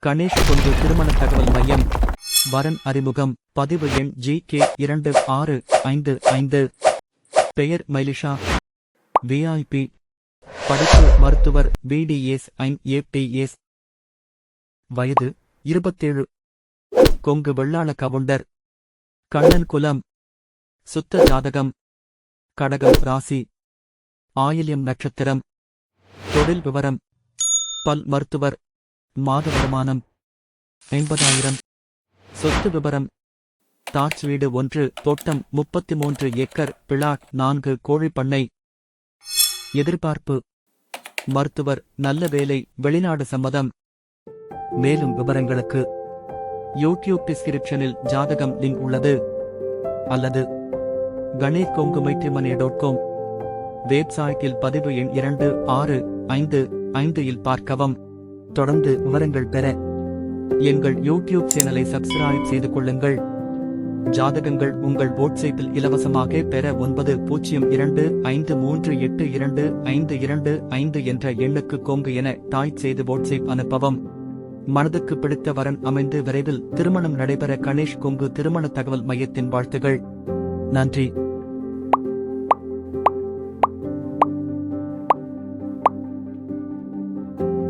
கணேஷ் கொங்கு திருமண தகவல் மையம். வரன் அறிமுகம். பதிவு எண் GK2655. பெயர் மைலிஷா. VIP. படிப்பு மருத்துவர் BDS APS. வயது 27. கொங்கு வெள்ளாள கவுண்டர். கண்ணன் குலம். சுத்த ஜாதகம். கடகம் ராசி. ஆயில்யம் நட்சத்திரம். தொழில் விவரம். பல் மருத்துவர். மாத வருமானம் 50,000. சொத்து விபரம். தாட்ச் வீடு 1, தோட்டம் 33 ஏக்கர், பிளாட் 4, கோழிப்பண்ணை. எதிர்பார்ப்பு. மருத்துவர், நல்ல வேலை, வெளிநாடு சம்மதம். மேலும் விவரங்களுக்கு யூடியூப் டிஸ்கிரிப்ஷனில் ஜாதகம் லிங்க் உள்ளது. அல்லது ganesh.com வெப்சைட்டில் பதிவு எண் 2655 இல் பார்க்கவும். தொடர்ந்து விவரங்கள் பெற எங்கள் யூடியூப் சேனலை சப்ஸ்கிரைப் செய்து கொள்ளுங்கள். ஜாதகங்கள் உங்கள் வாட்ஸ்அப்பில் இலவசமாக பெற 9025382525 என்ற எண்ணுக்கு கொங்கு என டைப் செய்து வாட்ஸ்அப் அனுப்பவும். மனதுக்கு பிடித்த வரன் அமைந்து விரைவில் திருமணம் நடைபெற கணேஷ் கொங்கு திருமண தகவல் மையத்தின் வாழ்த்துகள். நன்றி.